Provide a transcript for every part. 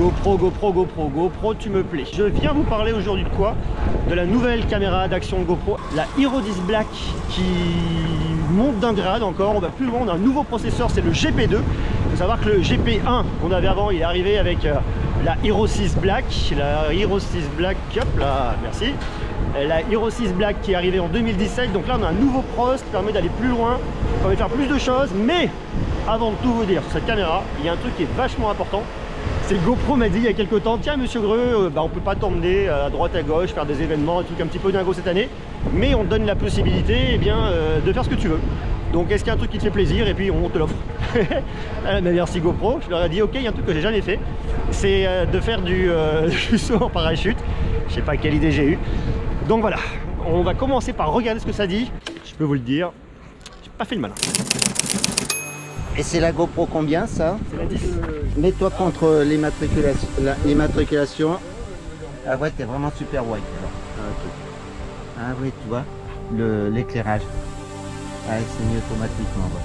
GoPro, GoPro, GoPro, GoPro, tu me plais. Je viens vous parler aujourd'hui de quoi? De la nouvelle caméra d'action GoPro, la Hero 10 Black, qui monte d'un grade encore. On va plus loin, on a un nouveau processeur, c'est le GP2. Il faut savoir que le GP1 qu'on avait avant, il est arrivé avec la Hero 6 Black, la Hero 6 Black, hop là, merci. La Hero 6 Black qui est arrivée en 2017. Donc là, on a un nouveau pros qui permet d'aller plus loin, qui permet de faire plus de choses. Mais avant de tout vous dire sur cette caméra, il y a un truc qui est vachement important. C'est que GoPro m'a dit il y a quelques temps, tiens monsieur Greux, on peut pas t'emmener à droite à gauche, faire des événements, un truc un petit peu dingo cette année, mais on te donne la possibilité de faire ce que tu veux. Donc est-ce qu'il y a un truc qui te fait plaisir, et puis on te l'offre. Merci GoPro. Je leur ai dit ok, il y a un truc que j'ai jamais fait, c'est de faire du saut en parachute. Je sais pas quelle idée j'ai eue. Donc voilà, on va commencer par regarder ce que ça dit. Je peux vous le dire, j'ai pas fait le malin. Et c'est la GoPro combien ça? C'est la 10. Mets-toi contre l'immatriculation. Ah ouais, t'es vraiment super white. Ah, okay. Ah oui, tu vois, l'éclairage. Ah, c'est mis automatiquement. Ouais.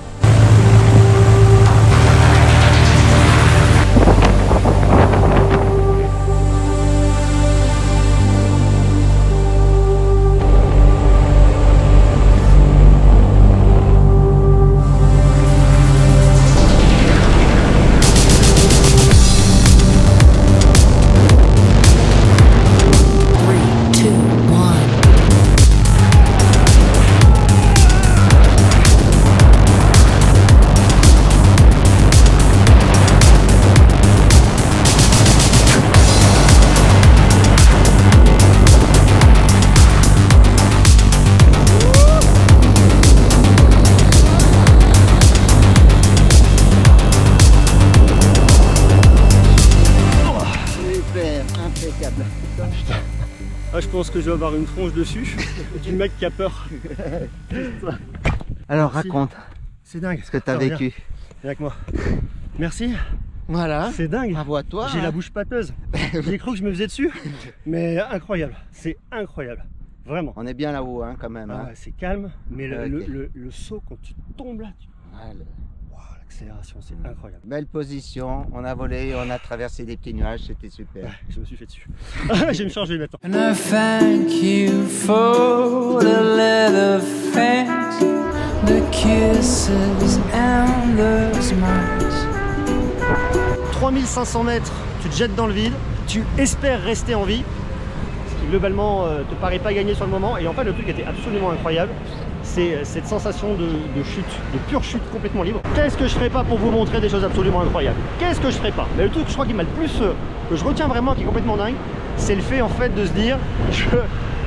Ah, je pense que je vais avoir une tronche dessus du mec qui a peur. Alors raconte. C'est dingue ce que tu as vécu. Viens avec moi. Merci. Voilà. C'est dingue. Bravo à toi. J'ai la bouche pâteuse. J'ai cru que je me faisais dessus. Mais incroyable. C'est incroyable. Vraiment. On est bien là-haut hein, quand même. Hein. Ah, c'est calme. Mais le saut quand tu tombes là. L'accélération, c'est incroyable. Belle position, on a volé, on a traversé des petits nuages, c'était super. Ouais, je me suis fait dessus. Je vais me changer maintenant. And I thank you for the leather fence, the kisses and the smiles. 3500 mètres, tu te jettes dans le vide, tu espères rester en vie, ce qui globalement te paraît pas gagner sur le moment. Et en fait, le truc était absolument incroyable. C'est cette sensation de chute, de pure chute complètement libre. Qu'est-ce que je ferais pas pour vous montrer des choses absolument incroyables? Qu'est-ce que je ferais pas? Mais le truc, je crois qu'il m'a le plus, que je retiens vraiment, qui est complètement dingue, c'est le fait en fait de se dire,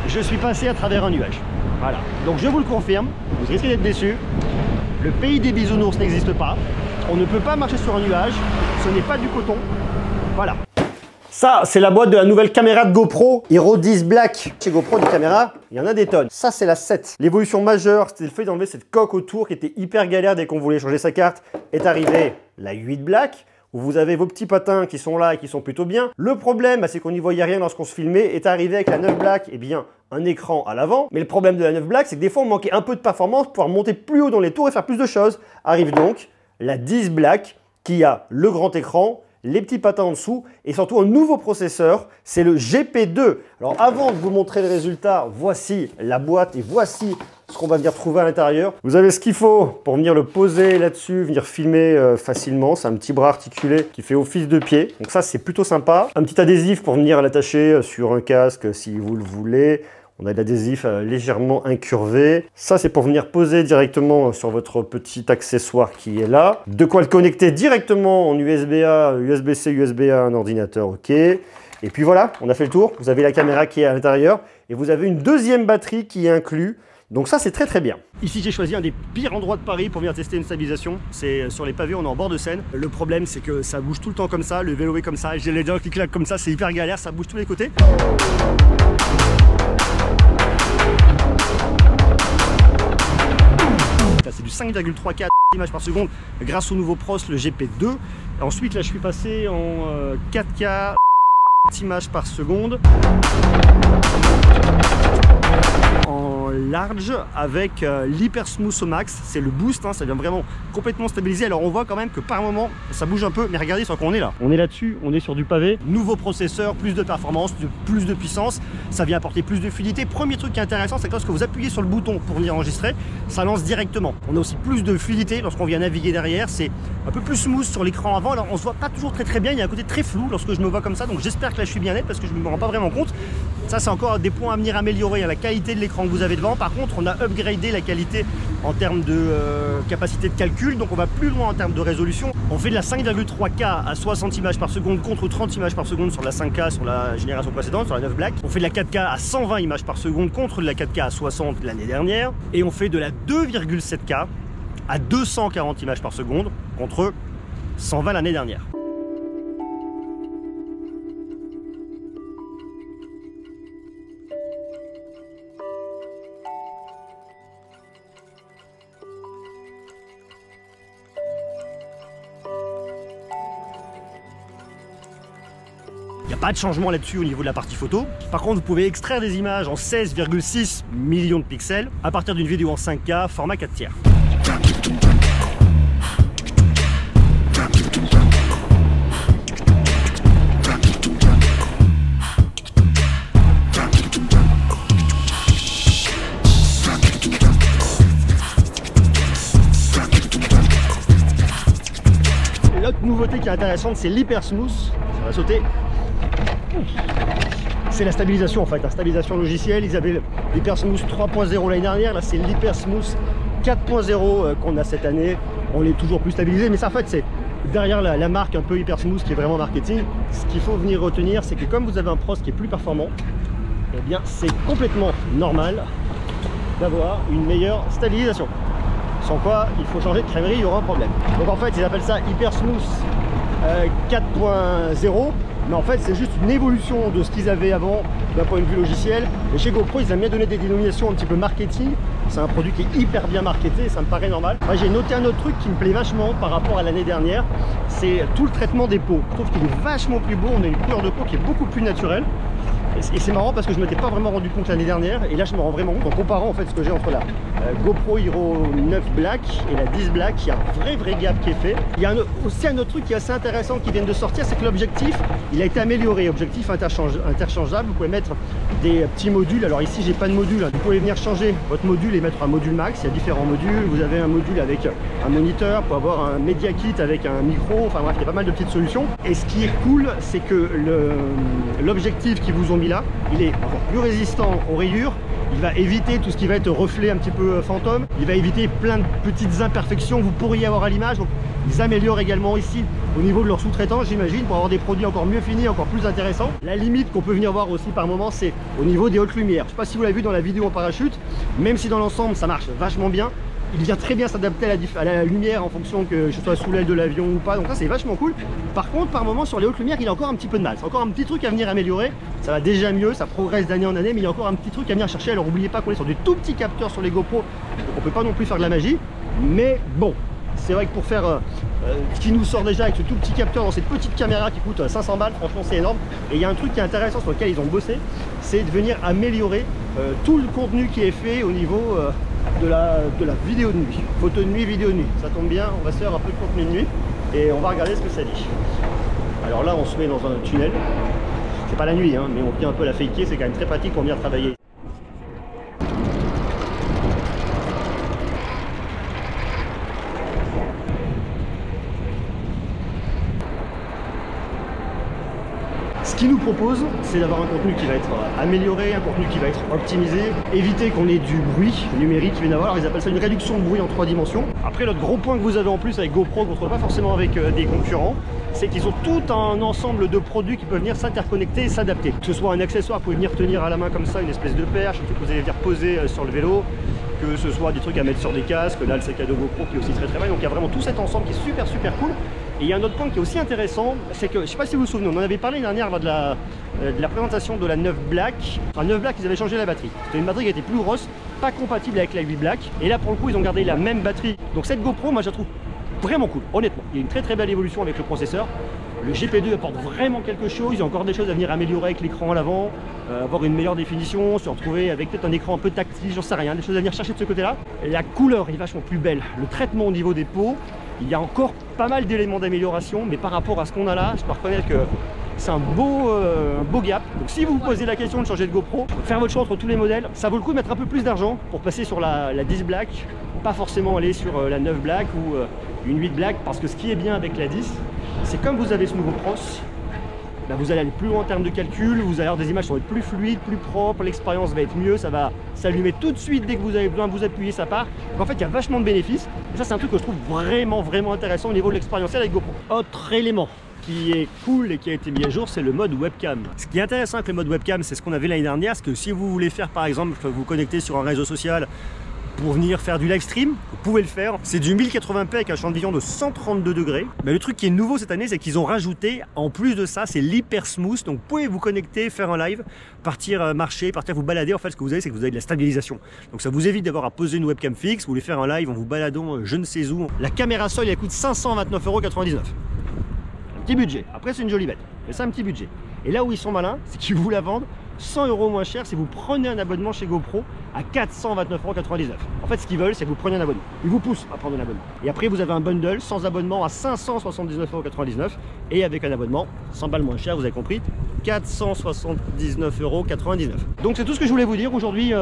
je suis passé à travers un nuage. Voilà. Donc je vous le confirme, vous risquez d'être déçus. Le pays des bisounours n'existe pas. On ne peut pas marcher sur un nuage. Ce n'est pas du coton. Voilà. Ça, c'est la boîte de la nouvelle caméra de GoPro, Hero 10 Black. Chez GoPro, des caméras, il y en a des tonnes. Ça, c'est la 7. L'évolution majeure, c'était le fait d'enlever cette coque autour qui était hyper galère dès qu'on voulait changer sa carte. Est arrivée la 8 Black, où vous avez vos petits patins qui sont là et qui sont plutôt bien. Le problème, c'est qu'on n'y voyait rien lorsqu'on se filmait. Est arrivé avec la 9 Black, eh bien, un écran à l'avant. Mais le problème de la 9 Black, c'est que des fois, on manquait un peu de performance pour pouvoir monter plus haut dans les tours et faire plus de choses. Arrive donc la 10 Black, qui a le grand écran, les petits patins en dessous et surtout un nouveau processeur, c'est le GP2. Alors avant de vous montrer le résultat, voici la boîte et voici ce qu'on va venir trouver à l'intérieur. Vous avez ce qu'il faut pour venir le poser là-dessus, venir filmer facilement. C'est un petit bras articulé qui fait office de pied. Donc ça, c'est plutôt sympa. Un petit adhésif pour venir l'attacher sur un casque si vous le voulez. On a de l'adhésif légèrement incurvé. Ça, c'est pour venir poser directement sur votre petit accessoire qui est là. De quoi le connecter directement en USB-A, USB-C, USB-A, un ordinateur, ok. Et puis voilà, on a fait le tour. Vous avez la caméra qui est à l'intérieur et vous avez une deuxième batterie qui est inclue. Donc ça, c'est très très bien. Ici, j'ai choisi un des pires endroits de Paris pour venir tester une stabilisation. C'est sur les pavés, on est en bord de Seine. Le problème, c'est que ça bouge tout le temps comme ça. Le vélo est comme ça. J'ai les dents qui claquent comme ça. C'est hyper galère. Ça bouge tous les côtés. C'est du 5,34 images par seconde grâce au nouveau pros, le GP2. Ensuite, là, je suis passé en 4K images par seconde. En large avec l'hyper smooth au max. C'est le boost, hein, ça vient vraiment complètement stabiliser. Alors on voit quand même que par moment ça bouge un peu, mais regardez sur quoi on est là. On est là-dessus, on est sur du pavé. Nouveau processeur, plus de performance, plus de puissance. Ça vient apporter plus de fluidité. Premier truc qui est intéressant, c'est que lorsque vous appuyez sur le bouton pour venir enregistrer, ça lance directement. On a aussi plus de fluidité lorsqu'on vient naviguer derrière. C'est un peu plus smooth sur l'écran avant. Alors on se voit pas toujours très bien. Il y a un côté très flou lorsque je me vois comme ça. Donc j'espère que là je suis bien net parce que je ne me rends pas vraiment compte. Ça c'est encore des points à venir améliorer, la qualité de l'écran que vous avez devant. Par contre on a upgradé la qualité en termes de capacité de calcul, donc on va plus loin en termes de résolution. On fait de la 5,3K à 60 images par seconde contre 30 images par seconde sur la 5K sur la génération précédente, sur la 9 Black. On fait de la 4K à 120 images par seconde contre de la 4K à 60 l'année dernière. Et on fait de la 2,7K à 240 images par seconde contre 120 l'année dernière. Il n'y a pas de changement là-dessus au niveau de la partie photo. Par contre, vous pouvez extraire des images en 16,6 millions de pixels à partir d'une vidéo en 5K, format 4/3. L'autre nouveauté qui est intéressante, c'est l'hyper smooth. Ça va sauter. C'est la stabilisation en fait, la stabilisation logicielle. Ils avaient l'hyper smooth 3.0 l'année dernière, là c'est l'hyper smooth 4.0 qu'on a cette année. On est toujours plus stabilisé, mais ça en fait c'est derrière la marque un peu hyper smooth qui est vraiment marketing. Ce qu'il faut venir retenir, c'est que comme vous avez un pros qui est plus performant, eh bien c'est complètement normal d'avoir une meilleure stabilisation. Sans quoi il faut changer de crèmerie, il y aura un problème. Donc en fait ils appellent ça hyper smooth 4.0. Mais en fait c'est juste une évolution de ce qu'ils avaient avant d'un point de vue logiciel. Et chez GoPro ils aiment bien donner des dénominations un petit peu marketing. C'est un produit qui est hyper bien marketé, ça me paraît normal. Moi j'ai noté un autre truc qui me plaît vachement par rapport à l'année dernière, c'est tout le traitement des peaux. Je trouve qu'il est vachement plus beau, on a une couleur de peau qui est beaucoup plus naturelle. Et c'est marrant parce que je ne m'étais pas vraiment rendu compte l'année dernière, et là je me rends vraiment compte en comparant en fait ce que j'ai entre la GoPro Hero 9 Black et la 10 Black. Il y a un vrai gap qui est fait. Il y a aussi un autre truc qui est assez intéressant qui vient de sortir, c'est que l'objectif il a été amélioré, objectif interchangeable. Vous pouvez mettre des petits modules. Alors ici j'ai pas de module, vous pouvez venir changer votre module et mettre un module max. Il y a différents modules, vous avez un module avec un moniteur pour avoir un media kit avec un micro, enfin bref il y a pas mal de petites solutions. Et ce qui est cool, c'est que l'objectif qu'ils vous ont mis là, il est encore plus résistant aux rayures. Il va éviter tout ce qui va être reflet un petit peu fantôme. Il va éviter plein de petites imperfections que vous pourriez avoir à l'image. Donc ils améliorent également ici au niveau de leur sous-traitants, j'imagine, pour avoir des produits encore mieux finis, encore plus intéressants. La limite qu'on peut venir voir aussi par moment, c'est au niveau des hautes lumières. Je ne sais pas si vous l'avez vu dans la vidéo en parachute, même si dans l'ensemble ça marche vachement bien, il vient très bien s'adapter à la lumière en fonction que je sois sous l'aile de l'avion ou pas, donc ça c'est vachement cool. Par contre par moment sur les hautes lumières il a encore un petit peu de mal, c'est encore un petit truc à venir améliorer. Ça va déjà mieux, ça progresse d'année en année, mais il y a encore un petit truc à venir chercher. Alors n'oubliez pas qu'on est sur des tout petits capteurs sur les GoPro, donc on peut pas non plus faire de la magie, mais bon, c'est vrai que pour faire ce qui nous sort déjà avec ce tout petit capteur dans cette petite caméra qui coûte 500 balles, franchement c'est énorme. Et il y a un truc qui est intéressant sur lequel ils ont bossé, c'est de venir améliorer tout le contenu qui est fait au niveau de la vidéo de nuit, photo de nuit, vidéo de nuit. Ça tombe bien, on va se faire un peu de contenu de nuit et on va regarder ce que ça dit. Alors là on se met dans un tunnel, c'est pas la nuit hein, mais on vient un peu la faker, c'est quand même très pratique pour venir travailler. Ce qu'il nous propose, c'est d'avoir un contenu qui va être amélioré, un contenu qui va être optimisé, éviter qu'on ait du bruit numérique qui vient d'avoir. Ils appellent ça une réduction de bruit en 3 dimensions. Après, l'autre gros point que vous avez en plus avec GoPro, qu'on ne trouve pas forcément avec des concurrents, c'est qu'ils ont tout un ensemble de produits qui peuvent venir s'interconnecter et s'adapter. Que ce soit un accessoire, vous pouvez venir tenir à la main comme ça, une espèce de perche, un truc que vous allez venir poser sur le vélo, que ce soit des trucs à mettre sur des casques, là le sac à dos GoPro qui est aussi très bien. Donc il y a vraiment tout cet ensemble qui est super cool. Et il y a un autre point qui est aussi intéressant, c'est que, je ne sais pas si vous vous souvenez, on en avait parlé l'année dernière de la présentation de la 9 Black. Enfin, 9 Black, ils avaient changé la batterie. C'était une batterie qui était plus grosse, pas compatible avec la 8 Black. Et là, pour le coup, ils ont gardé la même batterie. Donc cette GoPro, moi, je la trouve vraiment cool, honnêtement. Il y a une très très belle évolution avec le processeur. Le GP2 apporte vraiment quelque chose, il y a encore des choses à venir améliorer avec l'écran à l'avant, avoir une meilleure définition, se retrouver avec peut-être un écran un peu tactile, j'en sais rien, des choses à venir chercher de ce côté-là. La couleur est vachement plus belle, le traitement au niveau des peaux, il y a encore pas mal d'éléments d'amélioration, mais par rapport à ce qu'on a là, je peux reconnaître que c'est un beau gap. Donc si vous vous posez la question de changer de GoPro, faire votre choix entre tous les modèles, ça vaut le coup de mettre un peu plus d'argent pour passer sur la 10 Black, pas forcément aller sur la 9 Black ou une 8 Black, parce que ce qui est bien avec la 10, c'est comme vous avez ce nouveau pros, ben vous allez aller plus loin en termes de calcul, vous allez avoir des images qui vont être plus fluides, plus propres, l'expérience va être mieux, ça va s'allumer tout de suite dès que vous avez besoin de vous appuyer, ça part. Donc en fait, il y a vachement de bénéfices. Et ça, c'est un truc que je trouve vraiment intéressant au niveau de l'expérientiel avec GoPro. Autre élément qui est cool et qui a été mis à jour, c'est le mode webcam. Ce qui est intéressant avec le mode webcam, c'est ce qu'on avait l'année dernière, c'est que si vous voulez faire par exemple, vous connecter sur un réseau social pour venir faire du live stream, vous pouvez le faire. C'est du 1080p avec un champ de vision de 132 degrés. Mais le truc qui est nouveau cette année, c'est qu'ils ont rajouté, en plus de ça, c'est l'hyper smooth. Donc vous pouvez vous connecter, faire un live, partir marcher, partir vous balader. En fait, ce que vous avez, c'est que vous avez de la stabilisation. Donc ça vous évite d'avoir à poser une webcam fixe. Vous voulez faire un live en vous baladant je ne sais où. La caméra seule, elle coûte 529,99 €. Un petit budget. Après, c'est une jolie bête. Mais c'est un petit budget. Et là où ils sont malins, c'est qu'ils vous la vendent 100 € moins cher si vous prenez un abonnement chez GoPro à 429,99 €. En fait, ce qu'ils veulent, c'est que vous preniez un abonnement. Ils vous poussent à prendre un abonnement. Et après, vous avez un bundle sans abonnement à 579,99 € et avec un abonnement 100 balles moins cher, vous avez compris, 479,99 €. Donc c'est tout ce que je voulais vous dire. Aujourd'hui,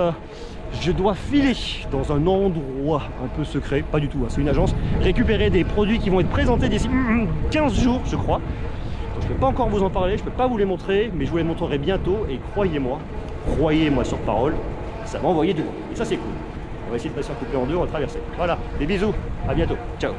je dois filer dans un endroit un peu secret, pas du tout, hein, c'est une agence, récupérer des produits qui vont être présentés d'ici 15 jours, je crois. Je ne peux pas encore vous en parler, je ne peux pas vous les montrer, mais je vous les montrerai bientôt et croyez-moi sur parole, ça va envoyer du lourd. Et ça c'est cool. On va essayer de passer un couplet en deux, on va traverser. Voilà, des bisous, à bientôt, ciao.